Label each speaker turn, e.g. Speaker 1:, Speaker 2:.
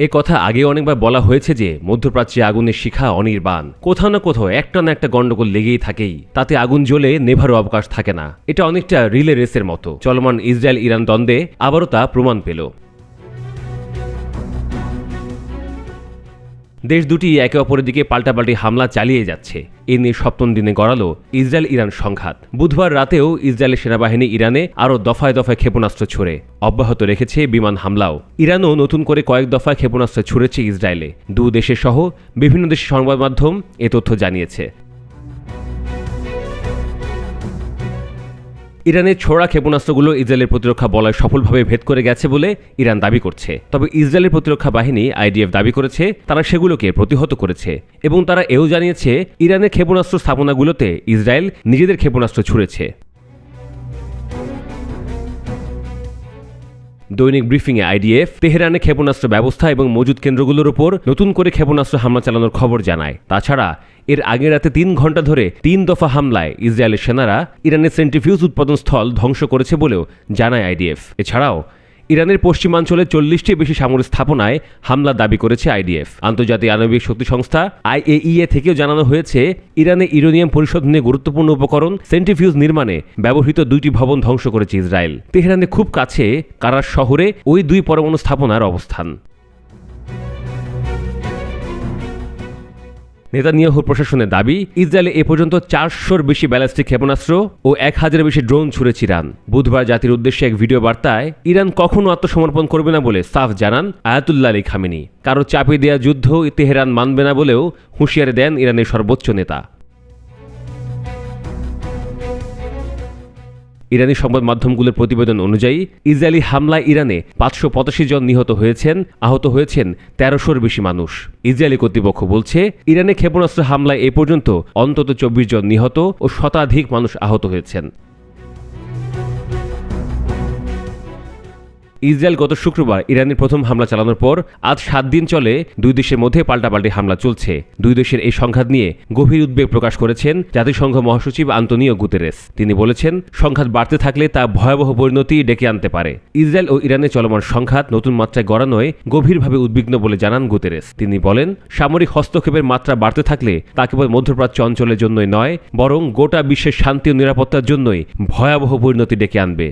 Speaker 1: এ কথা আগে অনেকবার বলা হয়েছে যে মধ্যপ্রাচ্যে আগুনের শিখা অনির্বাণ, কোথাও না কোথাও একটা না একটা গন্ডগোল লেগেই থাকেই, তাতে আগুন জ্বলে নেভারও অবকাশ থাকে না। এটা অনেকটা রিলে রেসের মতো। চলমান ইসরায়েল ইরান দ্বন্দ্বে আবারও তা প্রমাণ পেল। দেশ দুটি একে অপরের দিকে পাল্টাপাল্টি হামলা চালিয়ে যাচ্ছে। এ নিয়ে সপ্তম দিনে গড়ালো ইসরায়েল ইরান সংঘাত। বুধবার রাতেও ইসরায়েলের সেনাবাহিনী ইরানে আরও দফায় দফায় ক্ষেপণাস্ত্র ছুড়ে অব্যাহত রেখেছে বিমান হামলাও। ইরানও নতুন করে কয়েক দফায় ক্ষেপণাস্ত্র ছুড়েছে ইসরায়েলে। দু দেশের সহ বিভিন্ন দেশের সংবাদ মাধ্যম এ তথ্য জানিয়েছে। ইরানের ছোড়া ক্ষেপণাস্ত্রগুলো ইসরায়েলের প্রতিরক্ষা বলয় সফলভাবে ভেদ করে গেছে বলে ইরান দাবি করছে। তবে ইসরায়েলের প্রতিরক্ষা বাহিনী আইডিএফ দাবি করেছে তারা সেগুলোকে প্রতিহত করেছে এবং তারা এও জানিয়েছে ইরানের ক্ষেপণাস্ত্র স্থাপনাগুলোতে ইসরায়েল নিজেদের ক্ষেপণাস্ত্র ছুড়েছে। দৈনিক ব্রিফিংয়ে আইডিএফ তেহরানে ক্ষেপণাস্ত্র ব্যবস্থা এবং মজুদ কেন্দ্রগুলোর উপর নতুন করে ক্ষেপণাস্ত্র হামলা চালানোর খবর জানায়। তাছাড়া এর আগের রাতে ৩ ঘন্টা ধরে ৩ দফা হামলায় ইসরায়েলের সেনারা ইরানের সেন্ট্রিফিউজ উৎপাদন স্থল ধ্বংস করেছে বলেও জানায় আইডিএফ। এছাড়াও ইরানের পশ্চিমাঞ্চলে ৪০টির বেশি সামরিক স্থাপনায় হামলা দাবি করেছে আইডিএফ। আন্তর্জাতিক আণবিক শক্তি সংস্থা আইএইএ থেকেও জানানো হয়েছে ইরানে ইউরেনিয়াম পরিশোধনে গুরুত্বপূর্ণ উপকরণ সেন্ট্রিফিউজ নির্মাণে ব্যবহৃত 2টি ভবন ধ্বংস করেছে ইসরায়েল। তেহরানে খুব কাছে কারাস শহরে ওই 2 পরমাণু স্থাপনার অবস্থান। নেতানিয়াহুর প্রশাসনের দাবি ইসরায়েলে এ পর্যন্ত 400-র বেশি ব্যালিস্টিক ক্ষেপণাস্ত্র ও 1000-এর বেশি ড্রোন ছুড়েছে ইরান। বুধবার জাতির উদ্দেশ্যে এক ভিডিও বার্তায় ইরান কখনো আত্মসমর্পণ করবে না বলে সাফ জানান আয়াতুল্লাহ আলী খামেনি। কারো চাপে দেয়া যুদ্ধ তেহরান মানবে না বলেও হুঁশিয়ারি দেন ইরানের সর্বোচ্চ নেতা। ইরানি সংবাদ মাধ্যমগুলোর প্রতিবেদন অনুযায়ী ইসরায়েলি হামলায় ইরানে 585 জন নিহত হয়েছেন, আহত হয়েছেন 1300-র বেশি মানুষ। ইসরায়েলি কর্তৃপক্ষ বলছে ইরানে ক্ষেপণাস্ত্র হামলায় এ পর্যন্ত অন্তত 24 জন নিহত ও শতাধিক মানুষ আহত হয়েছেন। ইসরায়েল গত শুক্রবার ইরানের প্রথম হামলা চালানোর পর আজ 7 দিন চলে দুই দেশের মধ্যে পাল্টাপাল্টি হামলা চলছে। দুই দেশের এই সংঘাত নিয়ে গভীর উদ্বেগ প্রকাশ করেছেন জাতিসংঘ মহাসচিব আন্তোনিও গুতেরেস। তিনি বলেছেন সংঘাত বাড়তে থাকলে তা ভয়াবহ পরিণতি ডেকে আনতে পারে। ইসরায়েল ও ইরানের চলমান সংঘাত নতুন মাত্রায় গড়ানোয় গভীরভাবে উদ্বিগ্ন বলে জানান গুতেরেস। তিনি বলেন সামরিক হস্তক্ষেপের মাত্রা বাড়তে থাকলে তা কেবল মধ্যপ্রাচ্য অঞ্চলের জন্যই নয়, বরং গোটা বিশ্বের শান্তি ও নিরাপত্তার জন্যই ভয়াবহ পরিণতি ডেকে আনবে।